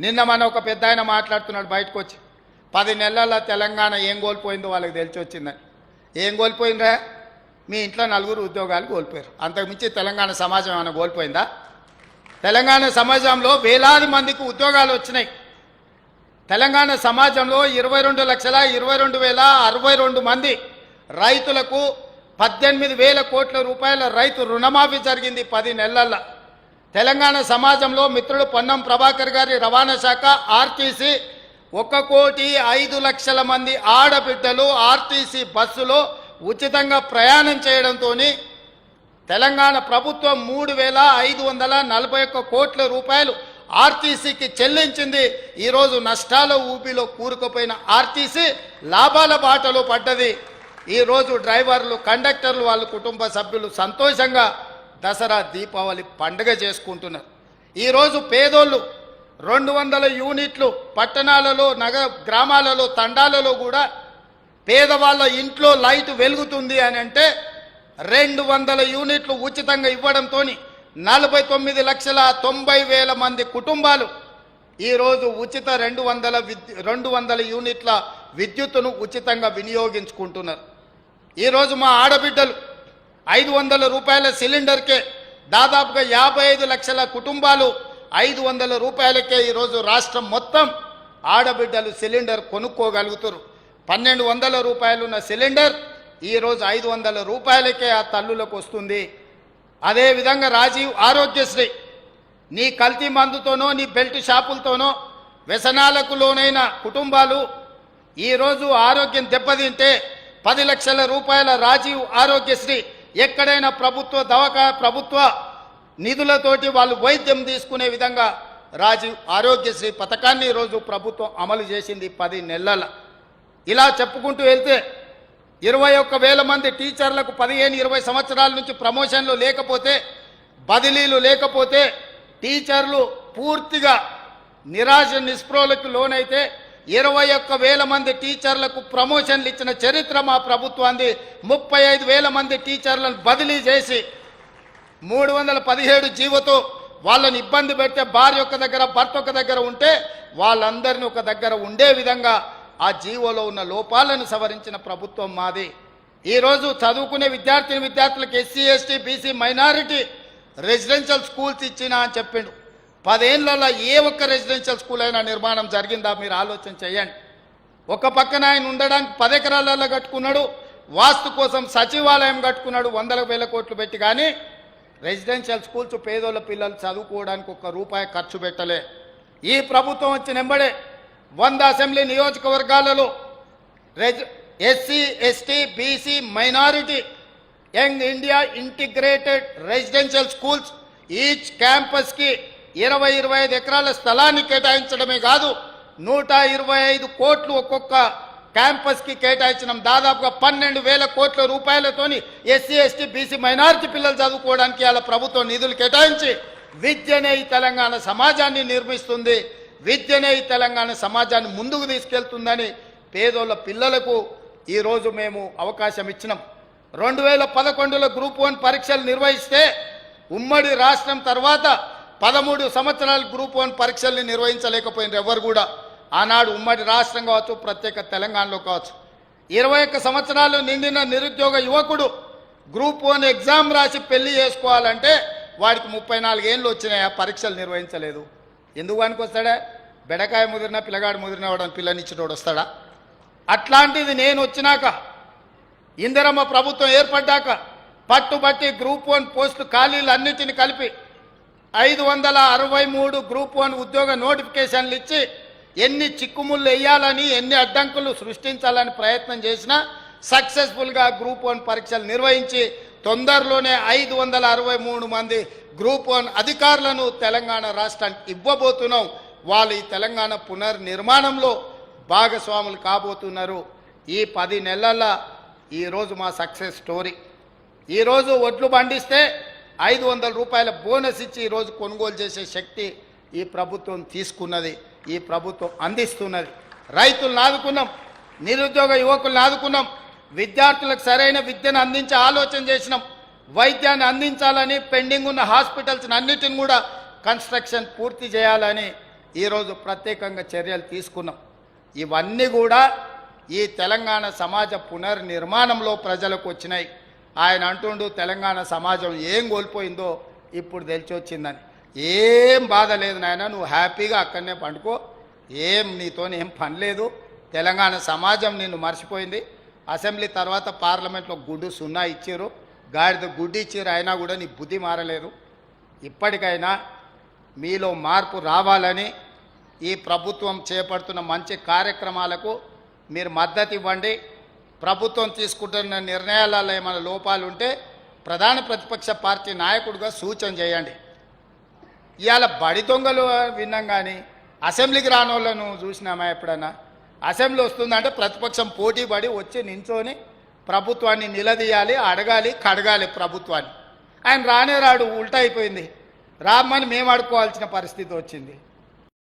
నిన్న మన ఒక పెద్ద ఆయన మాట్లాడుతున్నాడు బయటకు వచ్చి 10 నెలల తెలంగాణ ఏం కోల్పోయిందో వాళ్ళకి తెలిసి వచ్చిందని. ఏం కోల్పోయిందా? మీ ఇంట్లో 4 ఉద్యోగాలు కోల్పోయారు. అంతకుమించి తెలంగాణ సమాజం ఏమైనా కోల్పోయిందా? తెలంగాణ సమాజంలో వేలాది మందికి ఉద్యోగాలు వచ్చినాయి. తెలంగాణ సమాజంలో 22,22,062 మంది రైతులకు 18,000 కోట్ల రూపాయల రైతు రుణమాఫీ జరిగింది 10 నెలల్లో. తెలంగాణ సమాజంలో మిత్రుడు పొన్నం ప్రభాకర్ గారి రవాణా శాఖ ఆర్టీసీ 1,05,00,000 మంది ఆడబిడ్డలు ఆర్టీసీ బస్సులో ఉచితంగా ప్రయాణం చేయడంతో తెలంగాణ ప్రభుత్వం 3,541 కోట్ల రూపాయలు ఆర్టీసీకి చెల్లించింది. ఈరోజు నష్టాల ఊపిలో కూరుకుపోయిన ఆర్టీసీ లాభాల బాటలో పడ్డది. ఈరోజు డ్రైవర్లు కండక్టర్లు వాళ్ళ కుటుంబ సభ్యులు సంతోషంగా దసరా దీపావళి పండుగ చేసుకుంటున్నారు. ఈరోజు పేదోళ్ళు 200 యూనిట్లు పట్టణాలలో గ్రామాలలో తండాలలో కూడా పేదవాళ్ళ ఇంట్లో లైట్ వెలుగుతుంది అని అంటే 200 యూనిట్లు ఉచితంగా ఇవ్వడంతో 49,90,000 మంది కుటుంబాలు ఈరోజు ఉచిత 200 యూనిట్ల విద్యుత్తును ఉచితంగా వినియోగించుకుంటున్నారు. ఈరోజు మా ఆడబిడ్డలు 500 రూపాయల సిలిండర్కే దాదాపుగా 55 లక్షల కుటుంబాలు 500 రూపాయలకే ఈరోజు రాష్ట్రం మొత్తం ఆడబిడ్డలు సిలిండర్ కొనుక్కోగలుగుతారు. 1,200 రూపాయలున్న సిలిండర్ ఈరోజు 500 రూపాయలకే ఆ తల్లులకు వస్తుంది. అదేవిధంగా రాజీవ్ ఆరోగ్యశ్రీ నీ కల్తీ మందుతోనో నీ బెల్ట్ షాపులతోనో వ్యసనాలకు లోనైన కుటుంబాలు ఈరోజు ఆరోగ్యం దెబ్బతింటే 10 లక్షల రూపాయల రాజీవ్ ఆరోగ్యశ్రీ ఎక్కడైనా ప్రభుత్వ నిధులతోటి వాళ్ళు వైద్యం తీసుకునే విధంగా రాజీవ్ ఆరోగ్యశ్రీ పథకాన్ని ఈరోజు ప్రభుత్వం అమలు చేసింది 10 నెలల. ఇలా చెప్పుకుంటూ వెళ్తే 21,000 మంది టీచర్లకు 15-20 సంవత్సరాల నుంచి ప్రమోషన్లు లేకపోతే బదిలీలు లేకపోతే టీచర్లు పూర్తిగా నిరాశ నిస్పృహలకు లోనైతే 21,000 మంది టీచర్లకు ప్రమోషన్లు ఇచ్చిన చరిత్ర మా ప్రభుత్వాన్ని. 35,000 మంది టీచర్లను బదిలీ చేసి 317 జీవోతో వాళ్ళని ఇబ్బంది పెడితే భార్య ఒక దగ్గర భర్త ఒక దగ్గర ఉంటే వాళ్ళందరినీ ఒక దగ్గర ఉండే విధంగా ఆ జీవోలో ఉన్న లోపాలను సవరించిన ప్రభుత్వం మాది. ఈరోజు చదువుకునే విద్యార్థులకు SC ST BC minority residential schools ఇచ్చినా అని చెప్పిండు. 10 ఏళ్లలో ఏ ఒక్క రెసిడెన్షియల్ స్కూల్ అయినా నిర్మాణం జరిగిందా? మీరు ఆలోచన చేయండి. ఒక పక్కన ఆయన ఉండడానికి 10 ఎకరాలలో కట్టుకున్నాడు, వాస్తు కోసం సచివాలయం కట్టుకున్నాడు 100,000 కోట్లు పెట్టి. కానీ రెసిడెన్షియల్ స్కూల్స్ పేదోళ్ళ పిల్లలు చదువుకోవడానికి ₹1 ఖర్చు పెట్టలే. ఈ ప్రభుత్వం వచ్చిన వెంబడే 100 అసెంబ్లీ నియోజకవర్గాలలో SC ST BC minority young India integrated residential schools each క్యాంపస్కి 20-25 ఎకరాల స్థలాన్ని కేటాయించడమే కాదు 125 కోట్లు ఒక్కొక్క క్యాంపస్కి కేటాయించడం. దాదాపుగా 12,000 కోట్ల రూపాయలతోని ఎస్సీ ఎస్టీ బీసీ మైనారిటీ పిల్లలు చదువుకోవడానికి అలా ప్రభుత్వం నిధులు కేటాయించి విద్యనే ఈ తెలంగాణ సమాజాన్ని నిర్మిస్తుంది, విద్యనే ఈ తెలంగాణ సమాజాన్ని ముందుకు తీసుకెళ్తుందని పేదోళ్ళ పిల్లలకు ఈరోజు మేము అవకాశం ఇచ్చినాం. 2011లో గ్రూప్ 1 పరీక్షలు నిర్వహిస్తే ఉమ్మడి రాష్ట్రం తర్వాత 13 సంవత్సరాలు గ్రూప్ 1 పరీక్షల్ని నిర్వహించలేకపోయినారు ఎవరు కూడా. ఆనాడు ఉమ్మడి రాష్ట్రం కావచ్చు, ప్రత్యేక తెలంగాణలో కావచ్చు. 21 సంవత్సరాలు నిండిన నిరుద్యోగ యువకుడు గ్రూప్ 1 ఎగ్జామ్ రాసి పెళ్లి చేసుకోవాలంటే వాడికి 34 ఏళ్ళు వచ్చినాయి. ఆ పరీక్షలు నిర్వహించలేదు. ఎందుకు వానికి వస్తాడా? బెడకాయ ముదిరిన పిల్లగాడు ముదిరిన వాడని పిల్లనిచ్చినోడు వస్తాడా? అట్లాంటిది నేను వచ్చినాక ఇందిరమ్మ ప్రభుత్వం ఏర్పడ్డాక పట్టుబట్టి గ్రూప్ 1 పోస్టు ఖాళీలు అన్నిటిని కలిపి 563 గ్రూప్ 1 ఉద్యోగ నోటిఫికేషన్లు ఇచ్చి ఎన్ని చిక్కుముళ్ళు వేయాలని ఎన్ని అడ్డంకులు సృష్టించాలని ప్రయత్నం చేసినా సక్సెస్ఫుల్గా గ్రూప్ 1 పరీక్షలు నిర్వహించి తొందరలోనే 563 మంది గ్రూప్ 1 అధికారులను తెలంగాణ రాష్ట్రానికి ఇవ్వబోతున్నాం. వాళ్ళు ఈ తెలంగాణ పునర్నిర్మాణంలో భాగస్వాములు కాబోతున్నారు. ఈ 10 నెలల్లో ఈరోజు మా సక్సెస్ స్టోరీ. ఈరోజు ఒడ్లు పండిస్తే 500 రూపాయల బోనస్ ఇచ్చి ఈరోజు కొనుగోలు చేసే శక్తి ఈ ప్రభుత్వం తీసుకున్నది, ఈ ప్రభుత్వం అందిస్తున్నది. రైతులను ఆదుకున్నాం, నిరుద్యోగ యువకులను ఆదుకున్నాం, విద్యార్థులకు సరైన విద్యను అందించే ఆలోచన చేసినాం. వైద్యాన్ని అందించాలని పెండింగ్ ఉన్న హాస్పిటల్స్ అన్నిటిని కూడా కన్స్ట్రక్షన్ పూర్తి చేయాలని ఈరోజు ప్రత్యేకంగా చర్యలు తీసుకున్నాం. ఇవన్నీ కూడా ఈ తెలంగాణ సమాజ పునర్నిర్మాణంలో ప్రజలకు వచ్చినాయి. ఆయన అంటుండు తెలంగాణ సమాజం ఏం కోల్పోయిందో ఇప్పుడు తెలిసి వచ్చిందని. ఏం బాధ లేదు నాయన, నువ్వు హ్యాపీగా అక్కడనే పండుకో, నీతోనేం పని లేదు. తెలంగాణ సమాజం నిన్ను మర్చిపోయింది. అసెంబ్లీ తర్వాత పార్లమెంట్లో గుడ్డు సున్నా ఇచ్చారు, గాడిద గుడ్డు ఇచ్చారు, అయినా కూడా నీ బుద్ధి మారలేదు. ఇప్పటికైనా మీలో మార్పు రావాలని ఈ ప్రభుత్వం చేపడుతున్న మంచి కార్యక్రమాలకు మీరు మద్దతు ఇవ్వండి. ప్రభుత్వం తీసుకుంటున్న నిర్ణయాలలో ఏమైనా లోపాలు ఉంటే ప్రధాన ప్రతిపక్ష పార్టీ నాయకుడిగా సూచన చేయండి. ఇవాళ బడి దొంగలు విన్నాం కానీ అసెంబ్లీకి రాని వాళ్ళను చూసినామా ఎప్పుడన్నా? అసెంబ్లీ వస్తుందంటే ప్రతిపక్షం పోటీ పడి వచ్చి నించొని ప్రభుత్వాన్ని నిలదీయాలి, అడగాలి, కడగాలి ప్రభుత్వాన్ని. ఆయన రానే రాడు, ఉల్టా అయిపోయింది. రామ్మని మేము అడుకోవాల్సిన పరిస్థితి వచ్చింది.